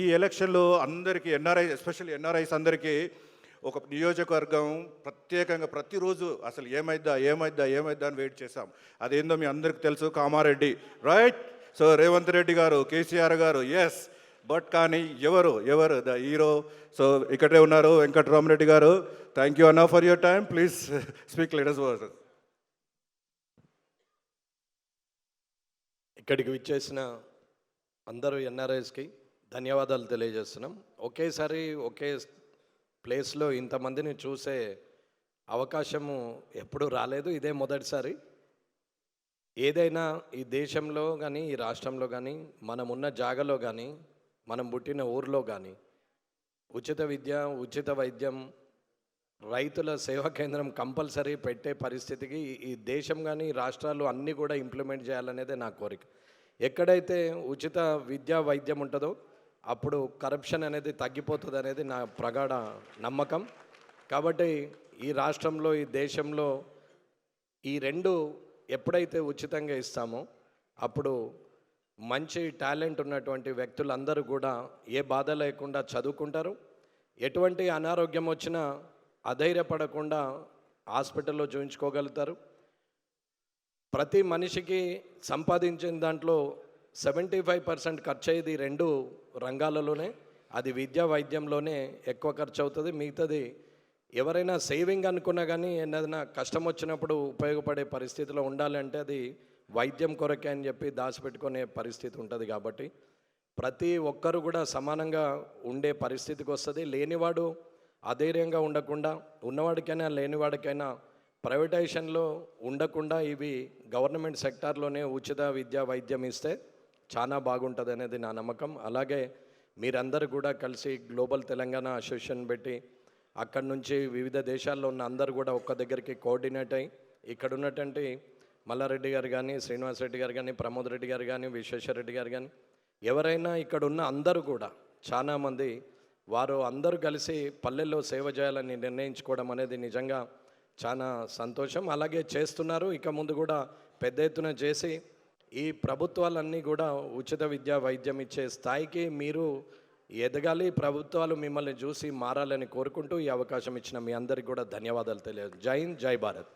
ఈ ఎలక్షన్‌లో అందరికీ ఎస్పెషల్లీ ఎన్ఆర్ఐస్ అందరికీ ఒక నియోజకవర్గం ప్రత్యేకంగా ప్రతిరోజు అసలు ఏమైద్దా అని వెయిట్ చేశాం. అదేందో మీ అందరికీ తెలుసు, కామారెడ్డి రైట్. సో రేవంత్ రెడ్డి గారు, కేసీఆర్ గారు ఎస్. బట్ కానీ ఎవరు ద హీరో? సో ఇక్కడే ఉన్నారు వెంకటరామరెడ్డి గారు. థ్యాంక్ యూ అన్నా for your time. Please speak let us word. ఇక్కడికి విచ్చేసిన అందరూ ఎన్ఆర్ఐస్కి ధన్యవాదాలు తెలియజేస్తున్నాం. ఒకేసారి ఒకే ప్లేస్లో ఇంతమందిని చూసే అవకాశము ఎప్పుడూ రాలేదు, ఇదే మొదటిసారి. ఏదైనా ఈ దేశంలో కానీ ఈ రాష్ట్రంలో కానీ మనం ఉన్న జాగాలో కానీ మనం పుట్టిన ఊర్లో కానీ ఉచిత విద్య, ఉచిత వైద్యం, రైతుల సేవా కేంద్రం కంపల్సరీ పెట్టే పరిస్థితికి ఈ దేశం కానీ రాష్ట్రాలు అన్నీ కూడా ఇంప్లిమెంట్ చేయాలనేదే నా కోరిక. ఎక్కడైతే ఉచిత విద్యా వైద్యం ఉంటుందో అప్పుడు కరప్షన్ అనేది తగ్గిపోతుంది అనేది నా ప్రగాఢ నమ్మకం. కాబట్టి ఈ రాష్ట్రంలో ఈ దేశంలో ఈ రెండు ఎప్పుడైతే ఉచితంగా ఇస్తామో అప్పుడు మంచి టాలెంట్ ఉన్నటువంటి వ్యక్తులందరూ కూడా ఏ బాధ లేకుండా చదువుకుంటారు. ఎటువంటి అనారోగ్యం వచ్చినా అధైర్యపడకుండా హాస్పిటల్లో చూయించుకోగలుగుతారు. ప్రతి మనిషికి సంపాదించిన దాంట్లో 75% ఖర్చు అయ్యేది రెండు రంగాలలోనే. అది విద్యా వైద్యంలోనే ఎక్కువ ఖర్చు అవుతుంది. మిగతాది ఎవరైనా సేవింగ్ అనుకున్నా కానీ ఏదైనా కష్టం వచ్చినప్పుడు ఉపయోగపడే పరిస్థితిలో ఉండాలంటే అది వైద్యం కొరకే అని చెప్పి దాచిపెట్టుకునే పరిస్థితి ఉంటుంది. కాబట్టి ప్రతి ఒక్కరు కూడా సమానంగా ఉండే పరిస్థితికి వస్తుంది. లేనివాడు అధైర్యంగా ఉండకుండా, ఉన్నవాడికైనా లేనివాడికైనా ప్రైవేటైజేషన్లో ఉండకుండా ఇవి గవర్నమెంట్ సెక్టార్లోనే ఉచిత విద్యా వైద్యం ఇస్తే చాలా బాగుంటుంది అనేది నా నమ్మకం. అలాగే మీరందరూ కూడా కలిసి గ్లోబల్ తెలంగాణ అసోసియేషన్ పెట్టి అక్కడి నుంచి వివిధ దేశాల్లో ఉన్న అందరూ కూడా ఒక్క దగ్గరికి కోఆర్డినేట్ అయ్యి ఇక్కడ ఉన్నటువంటి మల్లారెడ్డి గారు కానీ, శ్రీనివాసరెడ్డి గారు కానీ, ప్రమోద్ రెడ్డి గారు కానీ, విశ్వేశ్వర రెడ్డి గారు కానీ, ఎవరైనా ఇక్కడ ఉన్న అందరూ కూడా చాలామంది వారు అందరూ కలిసి పల్లెల్లో సేవ చేయాలని నిర్ణయించుకోవడం అనేది నిజంగా చాలా సంతోషం. అలాగే చేస్తున్నారు. ఇక ముందు కూడా పెద్ద ఎత్తున చేసి ఈ ప్రభుత్వాలన్నీ కూడా ఉచిత విద్యా వైద్యం ఇచ్చే స్థాయికి మీరు ఎదగాలి. ప్రభుత్వాలు మిమ్మల్ని చూసి మారాలని కోరుకుంటూ ఈ అవకాశం ఇచ్చిన మీ అందరికీ కూడా ధన్యవాదాలు తెలియజేస్తాను. జై హింద్, జై భారత్.